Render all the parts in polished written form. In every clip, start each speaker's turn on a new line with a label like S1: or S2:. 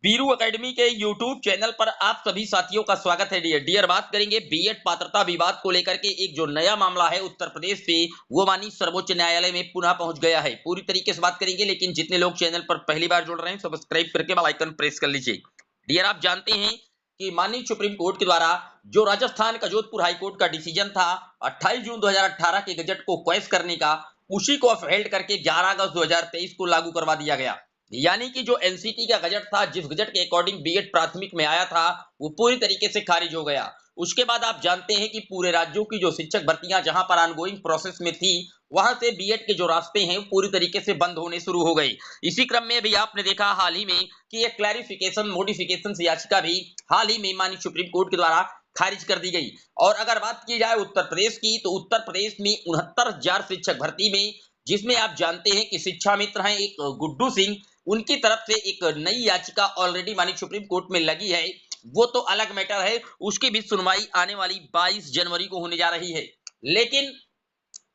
S1: Biru academy के YouTube channel पर आप सभी साथियों का स्वागत है। डियर बात करेंगे बीएड पात्रता विवाद को लेकर के। एक जो नया मामला है उत्तर प्रदेश से, वो मानी सर्वोच्च न्यायालय में पुनः पहुंच गया है। पूरी तरीके से बात करेंगे, लेकिन जितने लोग चैनल पर पहली बार जुड़ रहे हैं सब्सक्राइब करके बेल आइकन प्रेस कर लीजिए। डियर, आप जानते हैं कि माननीय सुप्रीम कोर्ट के द्वारा जो राजस्थान का जोधपुर हाईकोर्ट का डिसीजन था 28 जून 2018 के गजट को क्वैश करने का, उसी को अपहेल्ड करके 11 अगस्त 2023 को लागू करवा दिया गया। यानी कि जो एनसीटी का गजट था, जिस गजट के अकॉर्डिंग बीएड प्राथमिक में आया था, वो पूरी तरीके से खारिज हो गया। उसके बाद आप जानते हैं कि पूरे राज्यों की जो शिक्षक भर्तियां जहां पर ऑनगोइंग प्रोसेस में थी, वहां से बीएड के जो रास्ते हैं पूरी तरीके से बंद होने शुरू हो गए। इसी क्रम में भी आपने देखा हाल ही में कि एक क्लैरिफिकेशन मॉडिफिकेशन याचिका भी हाल ही में माननीय सुप्रीम कोर्ट के द्वारा खारिज कर दी गई। और अगर बात की जाए उत्तर प्रदेश की, तो उत्तर प्रदेश में 69,000 शिक्षक भर्ती में, जिसमें आप जानते हैं कि शिक्षा मित्र हैं एक गुड्डू सिंह, उनकी तरफ से एक नई याचिका ऑलरेडी माननीय सुप्रीम कोर्ट में लगी है। वो तो अलग मैटर है, उसकी भी सुनवाई आने वाली 22 जनवरी को होने जा रही है। लेकिन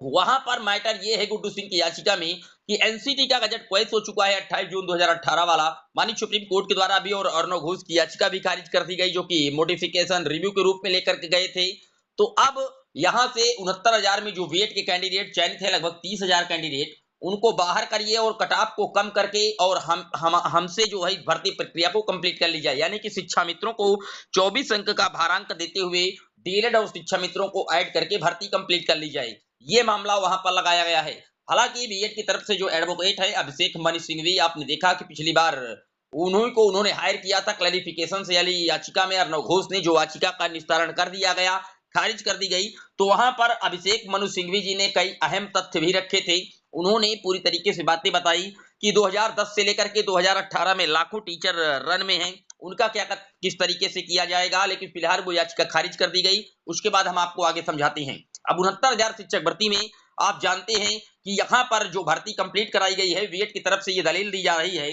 S1: वहां पर मैटर ये है गुड्डू सिंह की याचिका में कि एनसीटी का गजट क्वैश हो चुका है 28 जून 2018 वाला, माननीय सुप्रीम कोर्ट के द्वारा भी, और अर्णव घोष की याचिका भी खारिज कर दी गई, जो कि मॉडिफिकेशन रिव्यू के रूप में लेकर के गए थे। तो अब यहां से 69,000 में जो बीएड के कैंडिडेट चयनित है, लगभग 30,000 कैंडिडेट, उनको बाहर करिए और कट ऑफ को कम करके और हमसे जो है भर्ती प्रक्रिया को कंप्लीट कर ली जाए। यानी कि शिक्षा मित्रों को 24 अंक का भारांक देते हुए डीएलएड और शिक्षा मित्रों को ऐड करके भर्ती कंप्लीट कर ली जाए, ये मामला वहां पर लगाया गया है। हालांकि बीएड की तरफ से जो एडवोकेट है अभिषेक मनु सिंघवी, आपने देखा कि पिछली बार उन्होंने हायर किया था क्लैरिफिकेशन से, यानी याचिका में अर्णव घोष ने जो याचिका का निस्तारण कर दिया गया, खारिज कर दी गई, तो वहां पर अभिषेक मनु सिंघवी जी ने कई अहम तथ्य भी रखे थे। उन्होंने पूरी तरीके से बातें बताई कि 2010 से लेकर के 2018 में लाखों टीचर रन में हैं, उनका क्या किस तरीके से किया जाएगा, लेकिन फिलहाल वो याचिका खारिज कर दी गई। उसके बाद हम आपको आगे समझाते हैं। अब 69,000 शिक्षक भर्ती में आप जानते हैं कि यहाँ पर जो भर्ती कंप्लीट कराई गई है, बीएड की तरफ से ये दलील दी जा रही है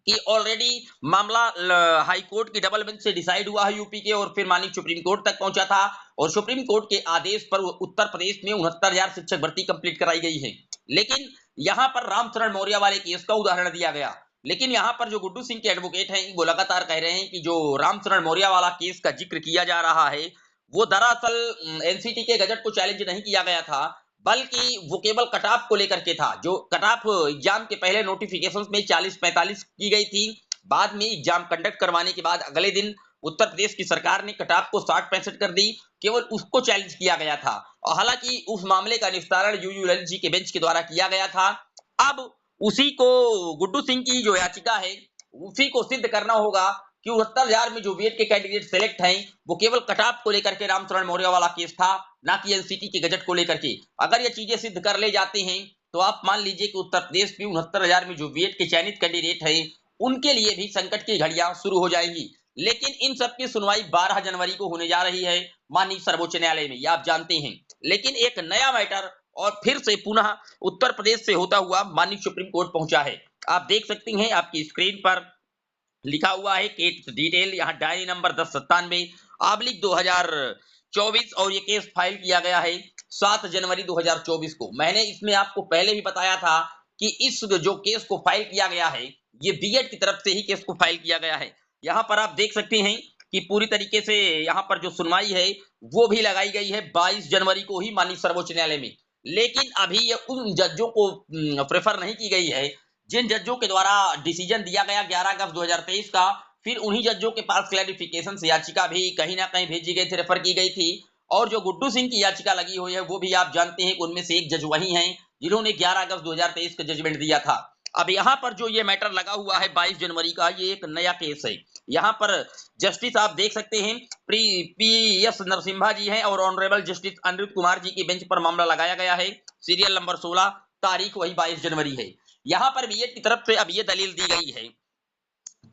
S1: कि ऑलरेडी मामला हाई कोर्ट की डबल बेंच से डिसाइड हुआ है यूपी के, और फिर माननीय सुप्रीम कोर्ट तक पहुंचा था, और सुप्रीम कोर्ट के आदेश पर उत्तर प्रदेश में 69,000 शिक्षक भर्ती कंप्लीट कराई गई है। लेकिन यहां पर रामचरण मौर्य वाले केस का उदाहरण दिया गया। लेकिन यहां पर जो गुड्डू सिंह के एडवोकेट हैं, वो लगातार कह रहे हैं कि जो रामचरण मौर्य वाला केस का जिक्र किया जा रहा है, वो दरअसल एनसीटी के गजट को चैलेंज नहीं किया गया था, बल्कि वो केवल कट ऑफ को लेकर के था। जो कट ऑफ एग्जाम के पहले नोटिफिकेशंस में 40-45 की गई थी, बाद में एग्जाम कंडक्ट करवाने के बाद अगले दिन उत्तर प्रदेश की सरकार ने कट ऑफ को 60-65 कर दी, केवल उसको चैलेंज किया गया था। और हालांकि उस मामले का निस्तारण यूयू ललित जी के बेंच के द्वारा किया गया था। अब उसी को गुड्डू सिंह की जो याचिका है, उसी को सिद्ध करना होगा कि 69,000 में जो बीएड के कैंडिडेट सेलेक्ट हैं, वो केवल कट ऑफ को लेकर के रामचरण मौर्य वाला केस था, ना कि एनसीटी के गजट को लेकर के। अगर ये चीजें सिद्ध कर ले जाते हैं, तो आप मान लीजिए कि उत्तर प्रदेश में 69,000 में जो बीएड के चयनित कैंडिडेट हैं, उनके लिए भी संकट की घड़ियां शुरू हो जाएंगी। लेकिन इन सब की सुनवाई 12 जनवरी को होने जा रही है माननीय सर्वोच्च न्यायालय में, ये आप जानते हैं। लेकिन एक नया मैटर और फिर से पुनः उत्तर प्रदेश से होता हुआ माननीय सुप्रीम कोर्ट पहुंचा है। आप देख सकती हैं आपकी स्क्रीन पर लिखा हुआ है केस डिटेल, यहाँ डायरी नंबर 1097/2024, और ये केस फाइल किया गया है 7 जनवरी 2024 को। मैंने इसमें आपको पहले भी बताया था कि इस जो केस को फाइल किया गया है, ये बीएड की तरफ से ही केस को फाइल किया गया है। यहाँ पर आप देख सकते हैं कि पूरी तरीके से यहाँ पर जो सुनवाई है वो भी लगाई गई है 22 जनवरी को ही माननीय सर्वोच्च न्यायालय में। लेकिन अभी ये उन जजों को प्रेफर नहीं की गई है जिन जजों के द्वारा डिसीजन दिया गया 11 अगस्त 2023 का। फिर उन्हीं जजों के पास क्लैरिफिकेशन याचिका भी कहीं ना कहीं भेजी गई थी, रेफर की गई थी। और जो गुड्डू सिंह की याचिका लगी हुई है, वो भी आप जानते हैं कि उनमें से एक जज वही हैं जिन्होंने 11 अगस्त 2023 का जजमेंट दिया था। अब यहाँ पर जो ये मैटर लगा हुआ है 22 जनवरी का, ये एक नया केस है। यहाँ पर जस्टिस आप देख सकते हैं पी एस नरसिम्हा जी हैं, और ऑनरेबल जस्टिस अनिरुद्ध कुमार जी की बेंच पर मामला लगाया गया है। सीरियल नंबर 16, तारीख वही 22 जनवरी है। यहाँ पर बीएड की तरफ से अब ये दलील दी गई है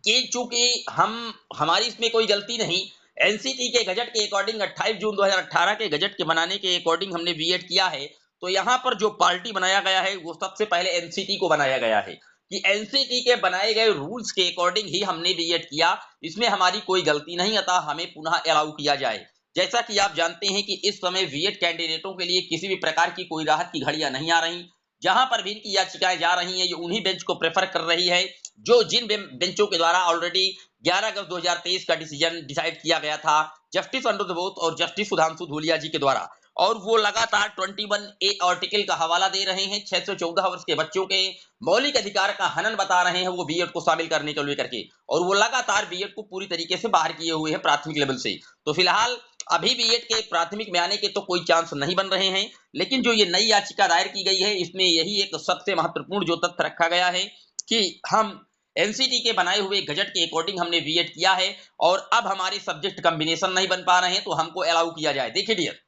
S1: कि चूंकि हमारी इसमें कोई गलती नहीं, एनसीटी के गजट के अकॉर्डिंग 28 जून 2018 के गजट के बनाने के अकॉर्डिंग हमने बीएड किया है, तो यहाँ पर जो पार्टी बनाया गया है वो सबसे पहले एनसीटी को बनाया गया है कि एनसीटी के बनाए गए रूल्स के अकॉर्डिंग ही हमने बीएड किया, इसमें हमारी कोई गलती नहीं, अतः हमें पुनः अलाउ किया जाए। जैसा कि आप जानते हैं कि इस समय बीएड कैंडिडेटों के लिए किसी भी प्रकार की कोई राहत की घड़ियां नहीं आ रही। जहां पर भी इनकी याचिकाएं जा रही हैं, ये उन्हीं बेंच को प्रेफर कर रही है जो जिन बेंचों के द्वारा ऑलरेडी 11 अगस्त 2023 का डिसीजन डिसाइड किया गया था जस्टिस अनिरुद्ध बोस और जस्टिस सुधांशु धूलिया जी के द्वारा। और वो लगातार 21A आर्टिकल का हवाला दे रहे हैं। 614 वर्ष के बच्चों के मौलिक अधिकार का हनन बता रहे हैं वो बीएड को शामिल करने को लेकर के, और वो लगातार बीएड को पूरी तरीके से बाहर किए हुए हैं प्राथमिक लेवल से। तो फिलहाल अभी बीएड के प्राथमिक में आने के तो कोई चांस नहीं बन रहे हैं, लेकिन जो ये नई याचिका दायर की गई है इसमें यही एक सबसे महत्वपूर्ण जो तथ्य रखा गया है कि हम एनसीटी के बनाए हुए गजट के अकॉर्डिंग हमने बीएड किया है और अब हमारे सब्जेक्ट कॉम्बिनेशन नहीं बन पा रहे हैं तो हमको अलाउ किया जाए। देखिए डियर,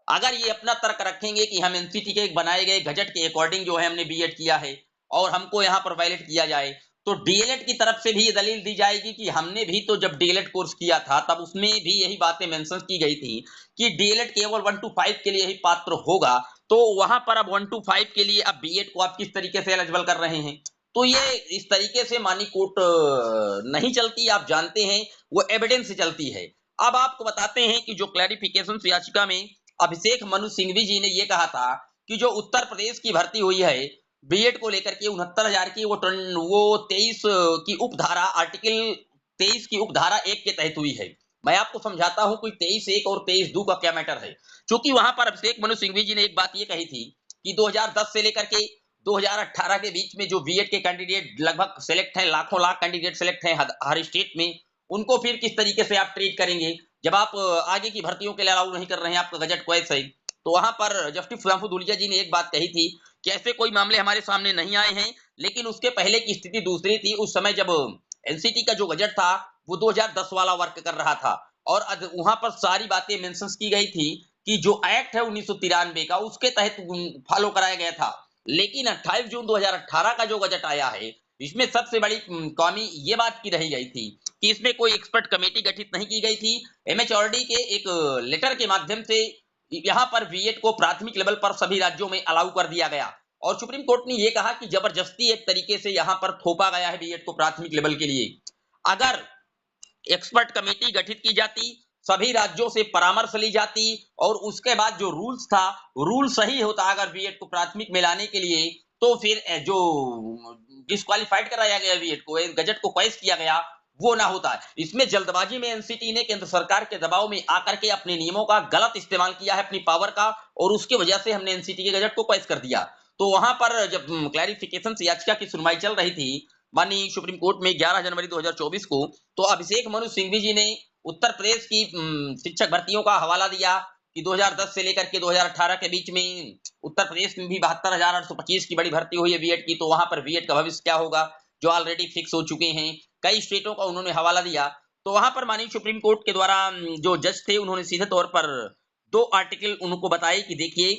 S1: अगर ये अपना तर्क रखेंगे कि हम एनसीटी के बनाए गए गजट के अकॉर्डिंग जो है हमने बीएड किया है और हमको यहाँ पर वायलेट किया जाए, तो डीएलएड की तरफ से भी ये दलील दी जाएगी कि हमने भी तो जब डीएलएड कोर्स किया था तब उसमें भी यही बातें मेंशन की गई थी कि डीएलएड केवल 1 to 5 के लिए ही पात्र होगा। तो वहां पर अब 1 to 5 के लिए अब बीएड को आप किस तरीके से एलिजिबल कर रहे हैं? तो ये इस तरीके से मानी कोर्ट नहीं चलती, आप जानते हैं वो एविडेंस से चलती है। अब आपको बताते हैं कि जो क्लैरिफिकेशन याचिका में अभिषेक मनु सिंघवी जी ने ये कहा था कि जो उत्तर प्रदेश की भर्ती हुई है बीएड को लेकर के 69,000 की, वो 23 की उपधारा आर्टिकल 23 की उपधारा 1 के तहत हुई है। मैं आपको समझाता हूं कोई 23(1) और 23(2) का क्या मैटर है। क्योंकि वहां पर अभिषेक मनु सिंघवी जी ने एक बात ये कही थी कि 2010 से लेकर के 2018 के बीच में जो बीएड के कैंडिडेट लगभग सिलेक्ट हैं, लाखों लाख कैंडिडेट सिलेक्ट हैं हर स्टेट में, उनको फिर किस तरीके से आप ट्रीट करेंगे जब आप आगे की भर्तियों के लिए अलाउ नहीं कर रहे हैं, आपका गजट क्वैस है। तो वहां पर जस्टिस सुधांशु धूलिया जी ने एक बात कही थी कि ऐसे कोई मामले हमारे सामने नहीं आए हैं, लेकिन उसके पहले की स्थिति दूसरी थी। उस समय जब एनसीटी का जो गजट था वो 2010 वाला वर्क कर रहा था और वहां पर सारी बातें मेंशन की गई थी कि जो एक्ट है 1993 का उसके तहत फॉलो कराया गया था। लेकिन 28 जून 2018 का जो गजट आया है इसमें सबसे बड़ी कमी ये बात की रही गई थी कि इसमें कोई एक्सपर्ट कमेटी गठित नहीं की गई थी। एमएचआरडी के एक लेटर के माध्यम से यहां पर बीएड को प्राथमिक लेवल पर सभी राज्यों में अलाउ कर दिया गया और सुप्रीम कोर्ट ने यह कहा कि जबरदस्ती एक तरीके से यहां पर थोपा गया है बीएड को प्राथमिक लेवल के लिए। अगर एक्सपर्ट कमेटी गठित की जाती, सभी राज्यों से परामर्श ली जाती और उसके बाद जो रूल्स था रूल सही होता अगर बीएड को प्राथमिक में लाने के लिए, तो फिर जो डिस्क्वालीफाइड कराया गया बीएड को, गजट को क्वैश किया गया, वो ना होता है। इसमें जल्दबाजी में एनसीटी ने केंद्र सरकार के दबाव में आकर के अपने नियमों का गलत इस्तेमाल किया है, अपनी पावर का, और उसकी वजह से हमने एनसीटी के गजट को क्वैश कर दिया। तो वहां पर जब क्लैरिफिकेशन याचिका की सुनवाई चल रही थी माननीय सुप्रीम कोर्ट में 11 जनवरी 2024 को, तो अभिषेक मनु सिंघवी जी ने उत्तर प्रदेश की शिक्षक भर्तियों का हवाला दिया कि 2010 से लेकर के 2018 के बीच में उत्तर प्रदेश में भी 72,825 की बड़ी भर्ती हुई है बीएड की। तो वहां पर बीएड का भविष्य क्या होगा जो ऑलरेडी फिक्स हो चुके हैं, कई स्टेटों का उन्होंने हवाला दिया। तो वहां पर माननीय सुप्रीम कोर्ट के द्वारा जो जज थे उन्होंने सीधे तौर पर 2 आर्टिकल उनको बताए कि देखिए,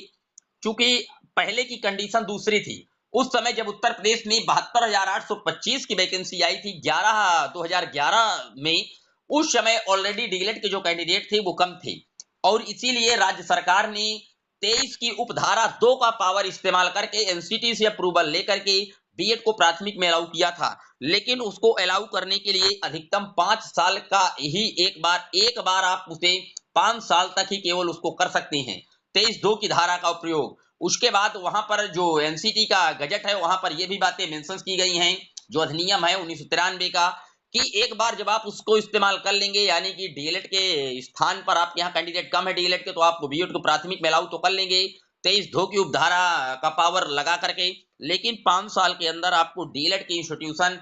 S1: चूंकि पहले की कंडीशन दूसरी थी, उस समय जब उत्तर प्रदेश में 72,825 की वैकेंसी आई थी 2011 में, उस समय ऑलरेडी डीएलएड के जो कैंडिडेट थे वो कम थे और इसीलिए राज्य सरकार ने 23 की उपधारा 2 का पावर इस्तेमाल करके एनसीटी से अप्रूवल लेकर के बीएड को प्राथमिक में अलाउ किया था। लेकिन उसको अलाउ करने के लिए अधिकतम 5 साल का ही एक बार आप उसे 5 साल तक ही केवल उसको कर सकते हैं 23(2) की धारा का प्रयोग। उसके बाद वहां पर जो एनसीटी का गजट है वहां पर ये भी बातें मेंशन की गई हैं, जो अधिनियम है 1993 का, कि एक बार जब आप उसको इस्तेमाल कर लेंगे, यानी कि डीएलएड के स्थान पर आपके यहाँ कैंडिडेट कम है डीएलएड के, तो आपको बीएड को प्राथमिक में अलाउ तो कर लेंगे 23(2) की उपधारा का पावर लगा करके, लेकिन 5 साल के अंदर आपको डीएलएड के इंस्टीट्यूशन,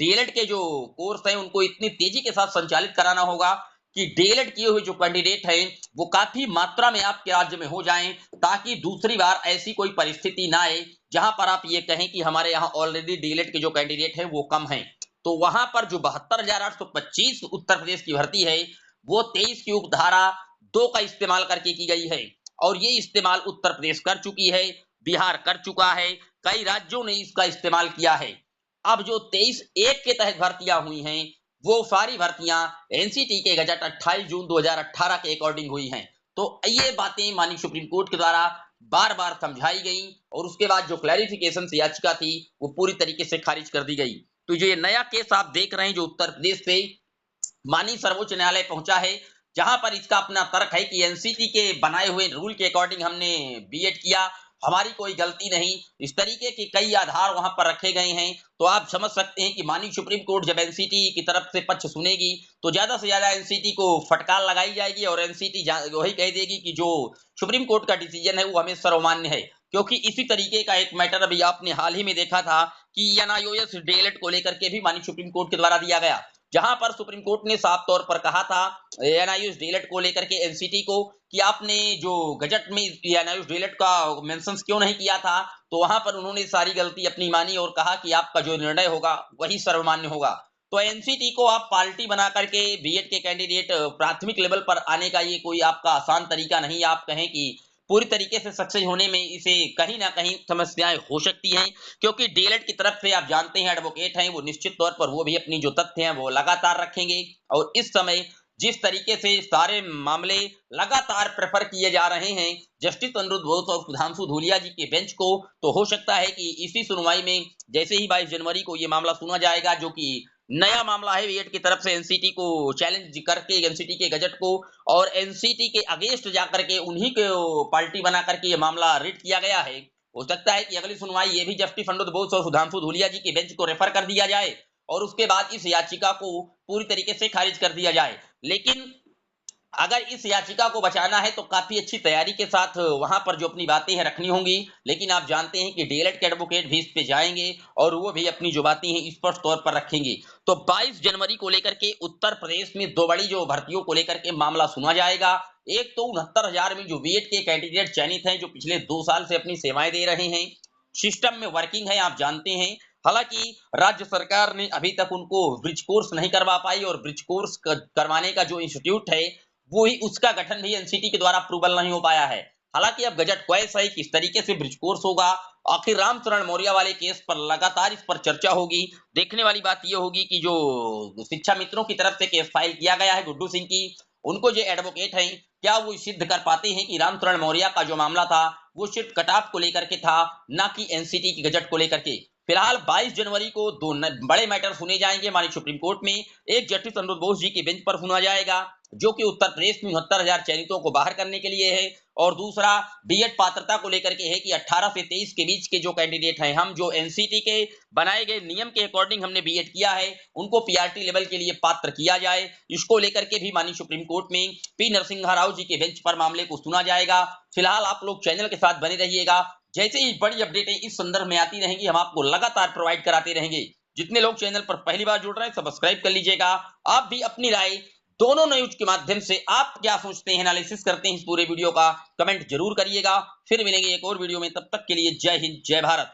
S1: डीएलएड के जो कोर्स हैं उनको इतनी तेजी के साथ संचालित कराना होगा कि डीएलएड किए हुए जो कैंडिडेट हैं वो काफी मात्रा में आपके राज्य में हो जाएं, ताकि दूसरी बार ऐसी कोई परिस्थिति ना आए जहां पर आप ये कहें कि हमारे यहाँ ऑलरेडी डीएलएड के जो कैंडिडेट हैं वो कम हैं। तो वहां पर जो 72,825 उत्तर प्रदेश की भर्ती है वो 23 की उपधारा 2 का इस्तेमाल करके की गई है और ये इस्तेमाल उत्तर प्रदेश कर चुकी है, बिहार कर चुका है, कई राज्यों ने इसका इस्तेमाल किया है। अब जो 23(1) के तहत भर्तियां हुई हैं वो सारी भर्तियां एनसीटी के गजट 28 जून 2018 के अकॉर्डिंग हुई हैं। तो ये बातें माननीय सुप्रीम कोर्ट के द्वारा बार बार समझाई गई और उसके बाद जो क्लैरिफिकेशन याचिका थी वो पूरी तरीके से खारिज कर दी गई। तो जो ये नया केस आप देख रहे हैं जो उत्तर प्रदेश से माननीय सर्वोच्च न्यायालय पहुंचा है, जहां पर इसका अपना तर्क है कि एनसीटी के बनाए हुए रूल के अकॉर्डिंग हमने बीएड किया, हमारी कोई गलती नहीं, इस तरीके के कई आधार वहां पर रखे गए हैं। तो आप समझ सकते हैं कि माननीय सुप्रीम कोर्ट जब एनसीटी की तरफ से पक्ष सुनेगी तो ज्यादा से ज्यादा एनसीटी को फटकार लगाई जाएगी और एनसीटी वही कह देगी कि जो सुप्रीम कोर्ट का डिसीजन है वो हमें सर्वमान्य है। क्योंकि इसी तरीके का एक मैटर अभी आपने हाल ही में देखा था कि एनआईओएस डीएलएड को लेकर के भी माननीय सुप्रीम कोर्ट के द्वारा दिया गया, जहां पर सुप्रीम कोर्ट ने साफ तौर पर कहा था एनआईओएस डीएलएड को लेकर के एनसीटी को कि आपने जो गजट में एनआईओएस डीएलएड का मेंशन क्यों नहीं किया था। तो वहां पर उन्होंने सारी गलती अपनी मानी और कहा कि आपका जो निर्णय होगा वही सर्वमान्य होगा। तो एनसीटी को आप पार्टी बना करके बीएड के कैंडिडेट प्राथमिक लेवल पर आने का ये कोई आपका आसान तरीका नहीं, आप कहें कि पूरी तरीके से सक्सेस होने में इसे कहीं ना कहीं समस्याएं हो सकती हैं। क्योंकि डीएलएड की तरफ से आप जानते हैं एडवोकेट हैं, वो निश्चित तौर पर वो भी अपनी जो तथ्य हैं वो लगातार रखेंगे। और इस समय जिस तरीके से सारे मामले लगातार प्रेफर किए जा रहे हैं जस्टिस अनिरुद्ध बोस और सुधांशु धूलिया जी के बेंच को, तो हो सकता है कि इसी सुनवाई में जैसे ही 22 जनवरी को ये मामला सुना जाएगा, जो कि नया मामला है बीएड की तरफ से एनसीटी को चैलेंज करके एनसीटी के गजट को और एनसीटी के अगेंस्ट जाकर के उन्हीं को पार्टी बना करके ये मामला रिट किया गया है। हो सकता है कि अगली सुनवाई ये भी जस्टिस अनिरुद्ध बोस और सुधांशु धूलिया जी के बेंच को रेफर कर दिया जाए और उसके बाद इस याचिका को पूरी तरीके से खारिज कर दिया जाए। लेकिन अगर इस याचिका को बचाना है तो काफी अच्छी तैयारी के साथ वहां पर जो अपनी बातें हैं रखनी होंगी। लेकिन आप जानते हैं कि डीएलएड के एडवोकेट भी इस पे जाएंगे और वो भी अपनी जो बातें हैं स्पष्ट तौर पर रखेंगे। तो 22 जनवरी को लेकर के उत्तर प्रदेश में दो बड़ी जो भर्तियों को लेकर के मामला सुना जाएगा। एक तो 69,000 में जो बीएड के कैंडिडेट चयनित हैं, जो पिछले 2 साल से अपनी सेवाएं दे रहे हैं, सिस्टम में वर्किंग है, आप जानते हैं। हालांकि राज्य सरकार ने अभी तक उनको ब्रिज कोर्स नहीं करवा पाई और ब्रिज कोर्स करवाने का जो इंस्टीट्यूट है वो ही उसका गठन भी एनसीटी के द्वारा अप्रूवल नहीं हो पाया है। हालांकि अब गजट क्वेस है किस तरीके से ब्रिज कोर्स होगा, आखिर रामचरण मौर्य वाले केस पर लगातार इस पर चर्चा होगी। देखने वाली बात यह होगी कि जो शिक्षा मित्रों की तरफ से केस फाइल किया गया है गुड्डू सिंह की, उनको जो एडवोकेट हैं क्या वो सिद्ध कर पाते हैं कि रामचरण मौर्य का जो मामला था वो सिर्फ कटाफ को लेकर के था, ना कि एनसीटी की गजट को लेकर के। फिलहाल 22 जनवरी को दो बड़े मैटर सुने जाएंगे माननीय सुप्रीम कोर्ट में। एक जस्टिस अनिरुद्ध बोस जी के बेंच पर सुना जाएगा, जो कि उत्तर प्रदेश में 69,000 चयनितों को बाहर करने के लिए है, और दूसरा बीएड पात्रता को लेकर के है कि 18 से 23 के बीच के जो कैंडिडेट हैं, हम जो एनसीटी के बनाए गए नियम के अकॉर्डिंग हमने बीएड किया है, उनको पीआरटी लेवल के लिए पात्र किया जाए। इसको लेकर के भी माननीय सुप्रीम कोर्ट में पी नरसिंहा राव जी के बेंच पर मामले को सुना जाएगा। फिलहाल आप लोग चैनल के साथ बने रहिएगा, जैसे ही बड़ी अपडेटें इस संदर्भ में आती रहेंगी हम आपको लगातार प्रोवाइड कराते रहेंगे। जितने लोग चैनल पर पहली बार जुड़ रहे हैं सब्सक्राइब कर लीजिएगा। आप भी अपनी राय दोनों न्यूज के माध्यम से आप क्या सोचते हैं, एनालिसिस करते हैं इस पूरे वीडियो का, कमेंट जरूर करिएगा। फिर मिलेंगे एक और वीडियो में, तब तक के लिए जय हिंद जय भारत।